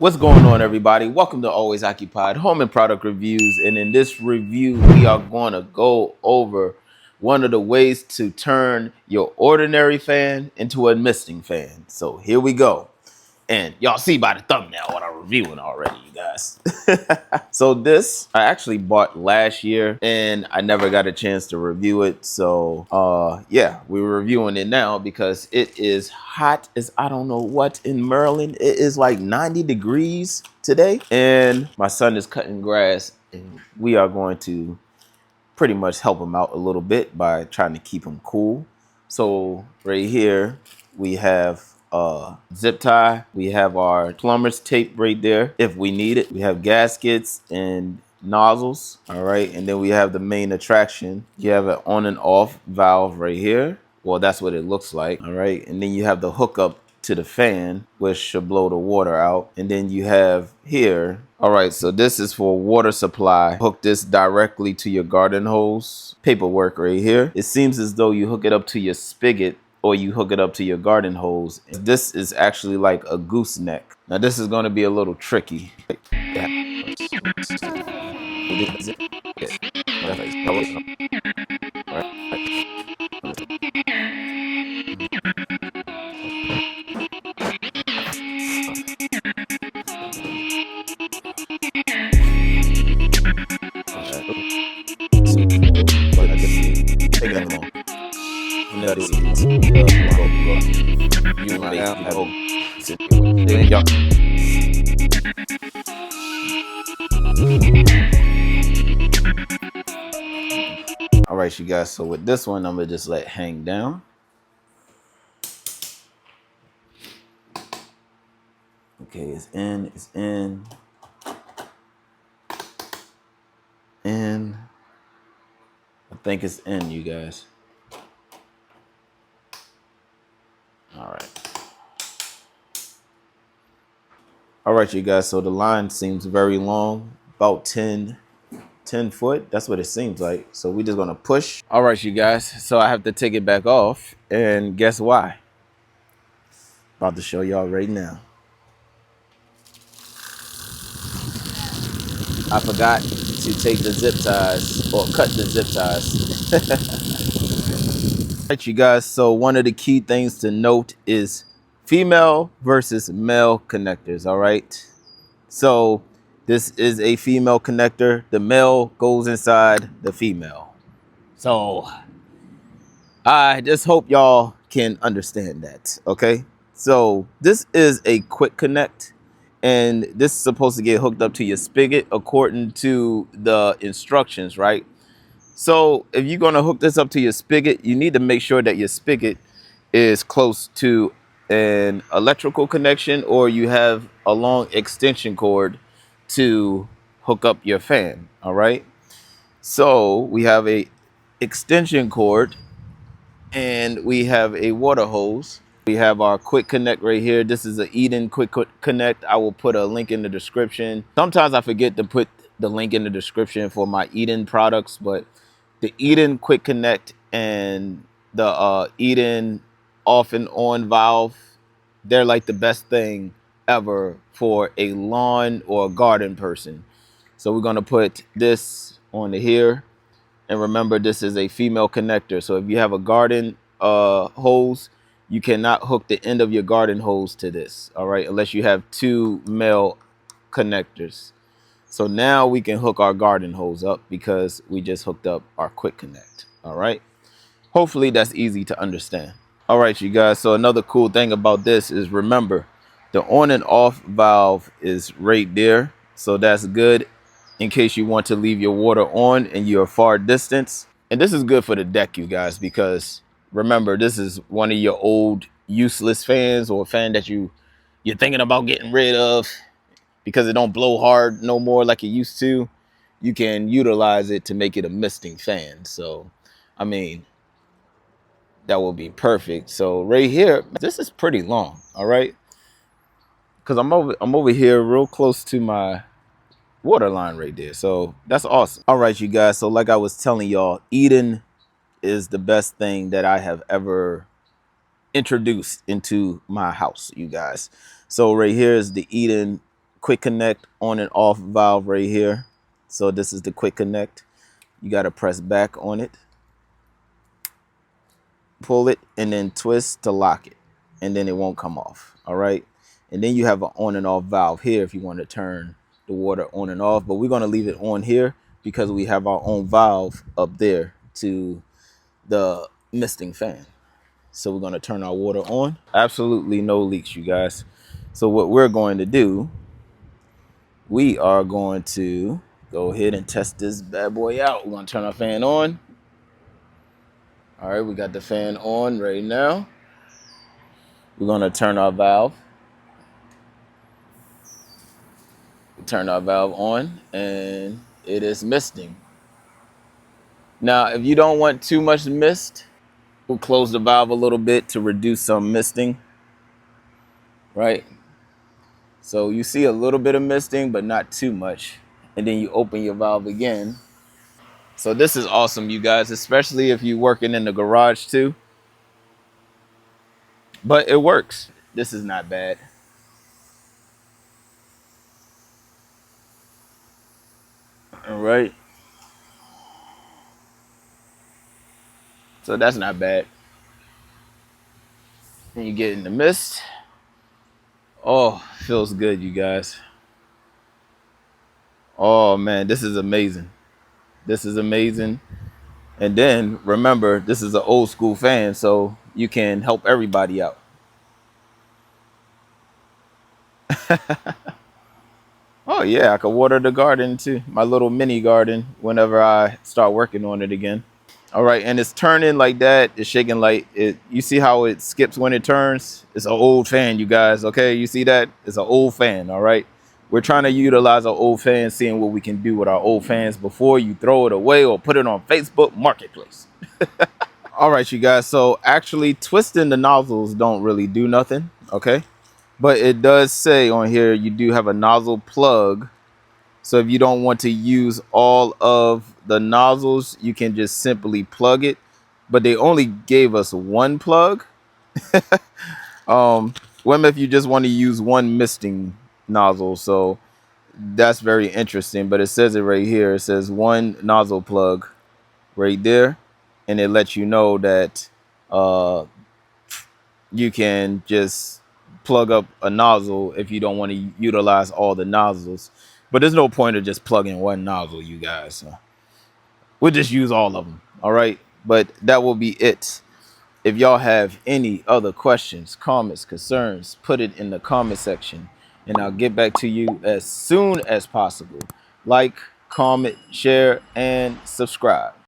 What's going on, everybody? Welcome to Always Occupied Home and Product Reviews. And in this review, we are going to go over one of the ways to turn your ordinary fan into a misting fan. So here we go. And y'all see by the thumbnail what I'm reviewing already, you guys. So this I actually bought last year and I never got a chance to review it. So yeah, we're reviewing it now because it is hot as I don't know what in Maryland. It is like 90 degrees today and my son is cutting grass and we are going to pretty much help him out a little bit by trying to keep him cool. So right here we have zip tie. We have our plumber's tape right there if we need it. We have gaskets and nozzles. All right, and then we have the main attraction. You have an on and off valve right here. Well, that's what it looks like. All right, and then you have the hookup to the fan, which should blow the water out. And then you have here, all right, so this is for water supply. Hook this directly to your garden hose. Paperwork right here. It seems as though you hook it up to your spigot or you hook it up to your garden hose. This is actually like a gooseneck. Now this is going to be a little tricky. All right, you guys, so with this one, I'm gonna just let it hang down. Okay, it's in, and I think it's in, you guys. All right, you guys, so the line seems very long, about 10 foot. That's what it seems like. So we're just gonna push. All right, you guys, so I have to take it back off, and guess why? About to show y'all right now. I forgot to take the zip ties or cut the zip ties. All right, you guys, so one of the key things to note is female versus male connectors. All right, so this is a female connector. The male goes inside the female. So I just hope y'all can understand that. Okay, so this is a quick connect. And this is supposed to get hooked up to your spigot according to the instructions, right? So if you're going to hook this up to your spigot, you need to make sure that your spigot is close to an electrical connection or you have a long extension cord to hook up your fan, all right? So we have a extension cord and we have a water hose. We have our quick connect right here. This is an Eden quick connect. I will put a link in the description. Sometimes I forget to put the link in the description for my Eden products, but the Eden quick connect and the Eden off and on valve, they're like the best thing ever for a lawn or a garden person. So we're gonna put this on here. And remember, this is a female connector. So if you have a garden hose, you cannot hook the end of your garden hose to this, all right, unless you have two male connectors. So now we can hook our garden hose up because we just hooked up our quick connect, all right? Hopefully that's easy to understand. All right, you guys, so another cool thing about this is remember, the on and off valve is right there. So that's good in case you want to leave your water on and you're a far distance. And this is good for the deck, you guys, because remember, this is one of your old useless fans or a fan that you're thinking about getting rid of because it don't blow hard no more like it used to. You can utilize it to make it a misting fan. So, I mean, that will be perfect. So right here, this is pretty long, all right? Because I'm over here real close to my water line right there. So that's awesome. All right, you guys. So like I was telling y'all, Eden is the best thing that I have ever introduced into my house, you guys. So right here is the Eden quick connect on and off valve right here. So this is the quick connect. You got to press back on it, pull it, and then twist to lock it, and then it won't come off. All right. And then you have an on and off valve here if you want to turn the water on and off, but we're going to leave it on here because we have our own valve up there to the misting fan. So we're going to turn our water on. Absolutely no leaks, you guys. So what we're going to do, we are going to go ahead and test this bad boy out. We're going to turn our fan on. All right, we got the fan on right now. We're going to turn our valve. Turn our valve on, and it is misting. Now, if you don't want too much mist, we'll close the valve a little bit to reduce some misting, right? So you see a little bit of misting, but not too much. And then you open your valve again. So this is awesome, you guys, especially if you're working in the garage too. But it works. This is not bad. All right. So that's not bad. And you get in the mist. Oh, feels good, you guys. Oh man, this is amazing. This is amazing. And then remember, this is an old school fan, so you can help everybody out. Oh yeah, I could water the garden too, my little mini garden, whenever I start working on it again. All right, and it's turning like that. It's shaking like it. You see how it skips when it turns? It's an old fan, you guys. Okay, you see that? It's an old fan. All right, we're trying to utilize our old fans, seeing what we can do with our old fans before you throw it away or put it on Facebook Marketplace. All right, you guys. So actually, twisting the nozzles don't really do nothing. Okay, but it does say on here you do have a nozzle plug. So if you don't want to use all of the nozzles, you can just simply plug it. But they only gave us one plug. What if you just want to use one misting nozzle? So that's very interesting. But it says it right here. It says one nozzle plug right there. And it lets you know that you can just plug up a nozzle if you don't want to utilize all the nozzles. But there's no point of just plugging one nozzle, you guys. So we'll just use all of them. All right. But that will be it. If y'all have any other questions, comments, concerns, put it in the comment section and I'll get back to you as soon as possible. Like, comment, share, and subscribe.